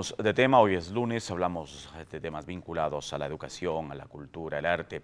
Cambiamos de tema, hoy es lunes, hablamos de temas vinculados a la educación, a la cultura, al arte.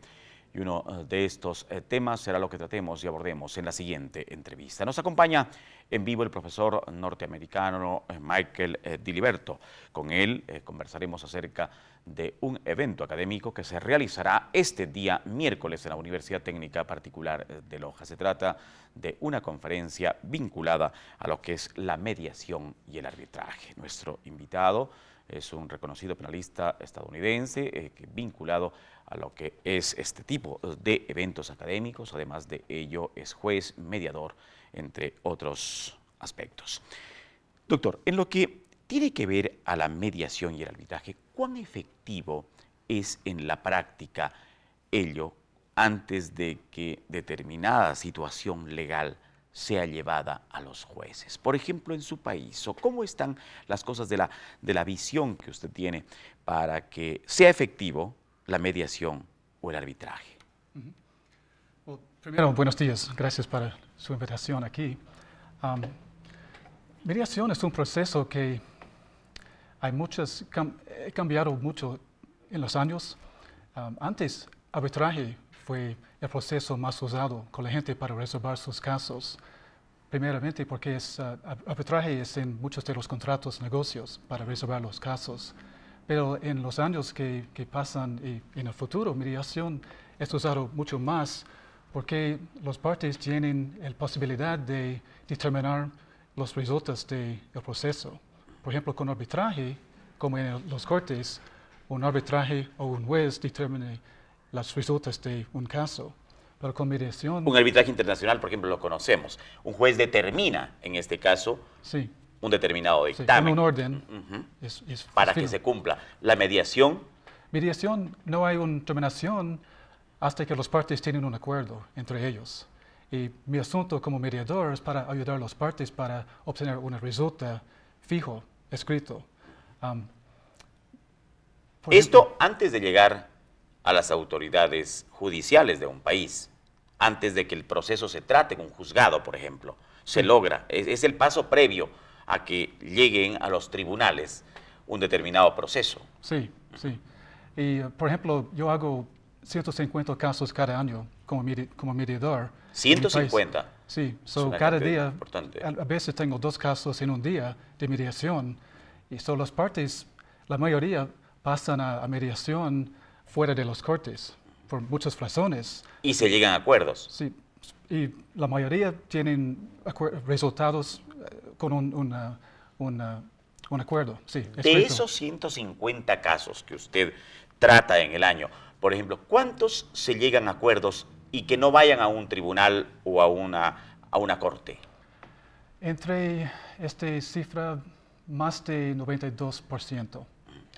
Y uno de estos temas será lo que tratemos y abordemos en la siguiente entrevista. Nos acompaña en vivo el profesor norteamericano Michael Diliberto. Con él conversaremos acerca de un evento académico que se realizará este día miércoles en la Universidad Técnica Particular de Loja. Se trata de una conferencia vinculada a lo que es la mediación y el arbitraje. Nuestro invitado es un reconocido penalista estadounidense vinculado a lo que es este tipo de eventos académicos. Además de ello, es juez, mediador, entre otros aspectos. Doctor, en lo que tiene que ver a la mediación y el arbitraje, ¿cuán efectivo es en la práctica ello antes de que determinada situación legal sea llevada a los jueces? Por ejemplo, en su país, ¿o cómo están las cosas de la visión que usted tiene para que sea efectivo la mediación o el arbitraje? Well, primero, buenos días. Gracias por su invitación aquí. Mediación es un proceso que ha cambiado mucho en los años. Antes, arbitraje fue el proceso más usado con la gente para resolver sus casos. Primeramente porque arbitraje es en muchos de los contratos, negocios, para resolver los casos. Pero en los años que pasan y en el futuro, mediación es usado mucho más porque las partes tienen la posibilidad de determinar los resultados del proceso. Por ejemplo, con arbitraje, como en los cortes, un arbitraje o un juez determina los resultados de un caso. Pero con mediación... Un arbitraje internacional, por ejemplo, lo conocemos. Un juez determina, en este caso, sí, un determinado dictamen. Sí, un orden. Para que se cumpla. La mediación... Mediación, no hay una terminación hasta que las partes tienen un acuerdo entre ellos. Y mi asunto como mediador es para ayudar a las partes para obtener un resultado fijo, escrito. Esto antes de llegar a las autoridades judiciales de un país, antes de que el proceso se trate en un juzgado, por ejemplo, se logra, es el paso previo a que lleguen a los tribunales un determinado proceso. Sí, sí. Y, por ejemplo, yo hago 150 casos cada año como mediador. 150. Sí, cada día, importante. A veces tengo 2 casos en un día de mediación. Y las partes, la mayoría pasan a mediación fuera de los cortes, por muchas razones. Y se llegan a acuerdos. Sí, y la mayoría tienen resultados con un acuerdo. Sí, de esos 150 casos que usted trata en el año, por ejemplo, ¿cuántos se llegan a acuerdos y que no vayan a un tribunal o a una corte? Entre esta cifra, más de 92%.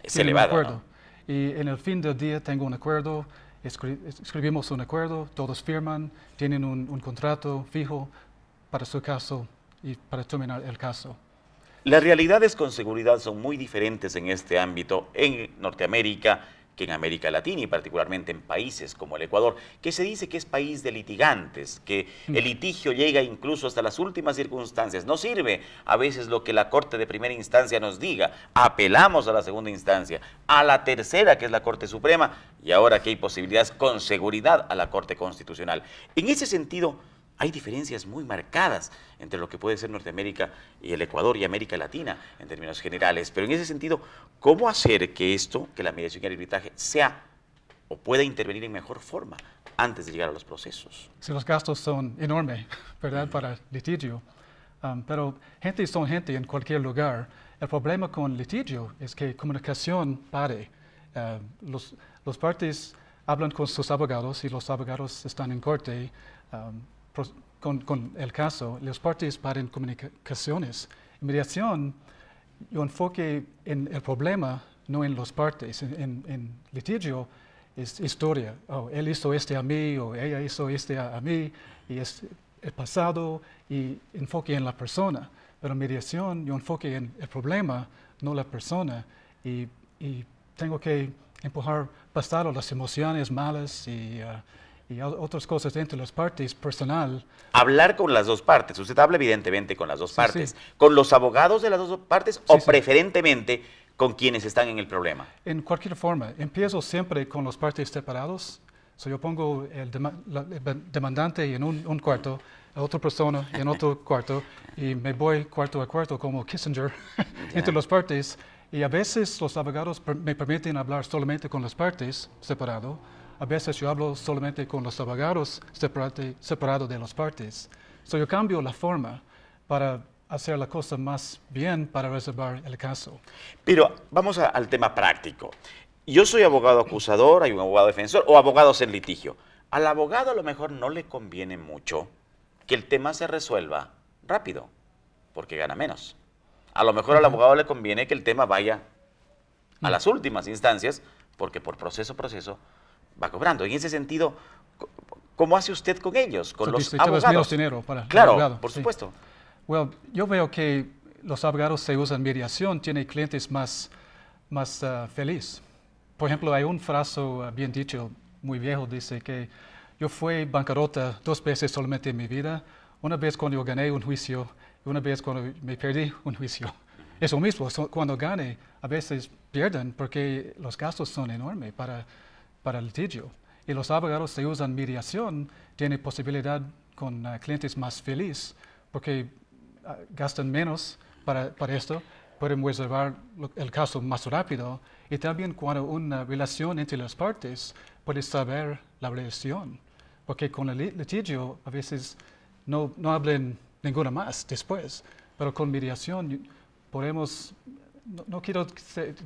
Es elevado, ¿no? Y en el fin del día tengo un acuerdo, escribimos un acuerdo, todos firman, tienen un contrato fijo para su caso y para terminar el caso. Las realidades con seguridad son muy diferentes en este ámbito en Norteamérica que en América Latina y particularmente en países como el Ecuador, que se dice que es país de litigantes, que el litigio llega incluso hasta las últimas circunstancias. No sirve a veces lo que la Corte de primera instancia nos diga, apelamos a la segunda instancia, a la tercera, que es la Corte Suprema, y ahora que hay posibilidades con seguridad a la Corte Constitucional. En ese sentido, hay diferencias muy marcadas entre lo que puede ser Norteamérica y el Ecuador y América Latina en términos generales. Pero en ese sentido, ¿cómo hacer que la mediación y el arbitraje sea o pueda intervenir en mejor forma antes de llegar a los procesos? Sí, los gastos son enormes, ¿verdad?, para litigio. Pero gente son gente en cualquier lugar. El problema con litigio es que comunicación pare. Los partes hablan con sus abogados y los abogados están en corte. Con el caso, las partes paren comunicaciones. En mediación, yo enfoque en el problema, no en las partes. En litigio es historia. Oh, él hizo a mí, o ella hizo a mí, y es el pasado, y enfoque en la persona. Pero en mediación, yo enfoque en el problema, no la persona, y tengo que empujar pasado las emociones malas y otras cosas entre las partes, personal. Hablar con las dos partes. Usted habla evidentemente con las dos partes. Sí. ¿Con los abogados de las dos partes o preferentemente con quienes están en el problema? En cualquier forma, empiezo siempre con los partes separados. Yo pongo el demandante en un cuarto, a otra persona en otro cuarto, y me voy cuarto a cuarto como Kissinger entre las partes. Y a veces los abogados me permiten hablar solamente con las partes separado. A veces yo hablo solamente con los abogados separado de las partes. Yo cambio la forma para hacer la cosa más bien para resolver el caso. Pero vamos al tema práctico. Yo soy abogado acusador, hay un abogado defensor o abogados en litigio. Al abogado a lo mejor no le conviene mucho que el tema se resuelva rápido, porque gana menos. A lo mejor al abogado le conviene que el tema vaya a las últimas instancias, porque por proceso va cobrando. En ese sentido, ¿cómo hace usted con ellos, con los abogados? Menos dinero para el Claro, abogado, por supuesto. Well, yo veo que los abogados se usan mediación, tienen clientes más felices. Por ejemplo, hay un frase bien dicho, muy viejo, dice que yo fui bancarrota 2 veces solamente en mi vida, una vez cuando yo gané un juicio y una vez cuando me perdí un juicio. Es lo mismo, cuando gane, a veces pierden porque los gastos son enormes para el litigio. Y los abogados se usan mediación, tienen posibilidad con clientes más felices porque gastan menos para esto, pueden resolver el caso más rápido. Y también cuando una relación entre las partes, puedes saber la relación. Porque con el litigio a veces no hablan ninguna más después. Pero con mediación podemos, no quiero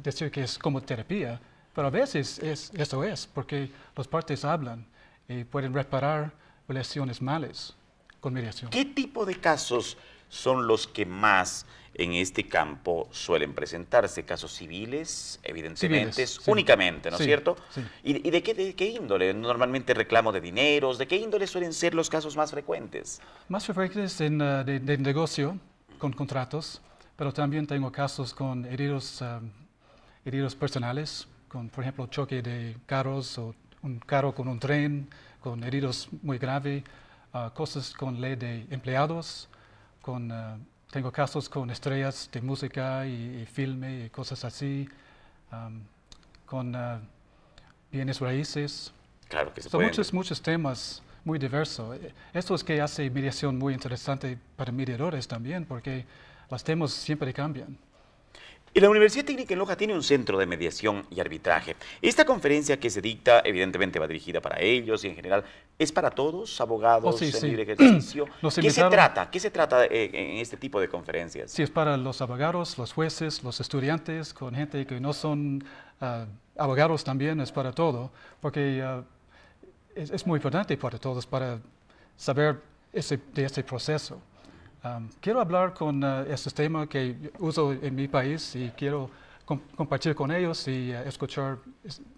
decir que es como terapia, pero a veces eso es, porque las partes hablan y pueden reparar relaciones malas con mediación. ¿Qué tipo de casos son los que más en este campo suelen presentarse? ¿Casos civiles, evidentemente, sí. únicamente, ¿no es cierto? Sí. ¿Y de qué índole? Normalmente reclamo de dineros, ¿de qué índole suelen ser los casos más frecuentes? Más frecuentes de negocio, con contratos, pero también tengo casos con heridos personales, con, por ejemplo, choque de carros o un carro con un tren, con heridos muy graves, cosas con ley de empleados, tengo casos con estrellas de música y filme y cosas así, con bienes raíces. Claro que se Son pueden. muchos temas muy diversos. Esto es que hace mediación muy interesante para mediadores también, porque los temas siempre cambian. Y la Universidad Técnica en Loja tiene un centro de mediación y arbitraje. Esta conferencia que se dicta, evidentemente va dirigida para ellos y en general, ¿es para todos, abogados en libre ejercicio? ¿Qué se trata en este tipo de conferencias? Sí, es para los abogados, los jueces, los estudiantes, con gente que no son abogados también, es para todo, porque es muy importante para todos para saber de este proceso. Quiero hablar con este tema que uso en mi país y quiero compartir con ellos y escuchar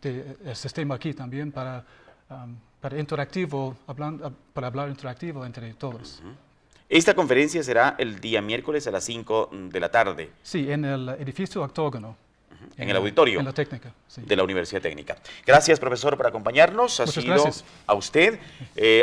el sistema aquí también para hablar interactivo entre todos. Esta conferencia será el día miércoles a las 5 de la tarde. Sí, en el edificio Octógono. En el auditorio en la técnica, sí. de la Universidad Técnica. Gracias, profesor, por acompañarnos. Muchas gracias. A usted,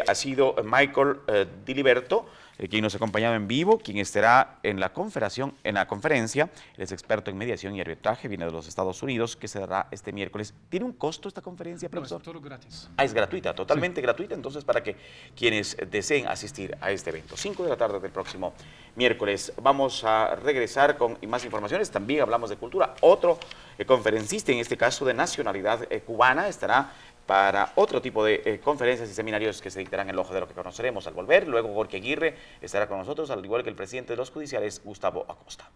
ha sido Michael Diliberto, quien nos ha acompañado en vivo, quien estará en la conferencia. Él es experto en mediación y arbitraje, viene de los Estados Unidos, que se dará este miércoles. ¿Tiene un costo esta conferencia, profesor? No, es todo gratis. Es gratuita, totalmente gratuita, entonces para que quienes deseen asistir a este evento. 5 de la tarde del próximo miércoles. Vamos a regresar con más informaciones. También hablamos de cultura. Otro conferencista, en este caso de nacionalidad cubana, estará para otro tipo de conferencias y seminarios que se dictarán en Loja, de lo que conoceremos al volver. Luego Jorge Aguirre estará con nosotros, al igual que el presidente de los judiciales, Gustavo Acosta.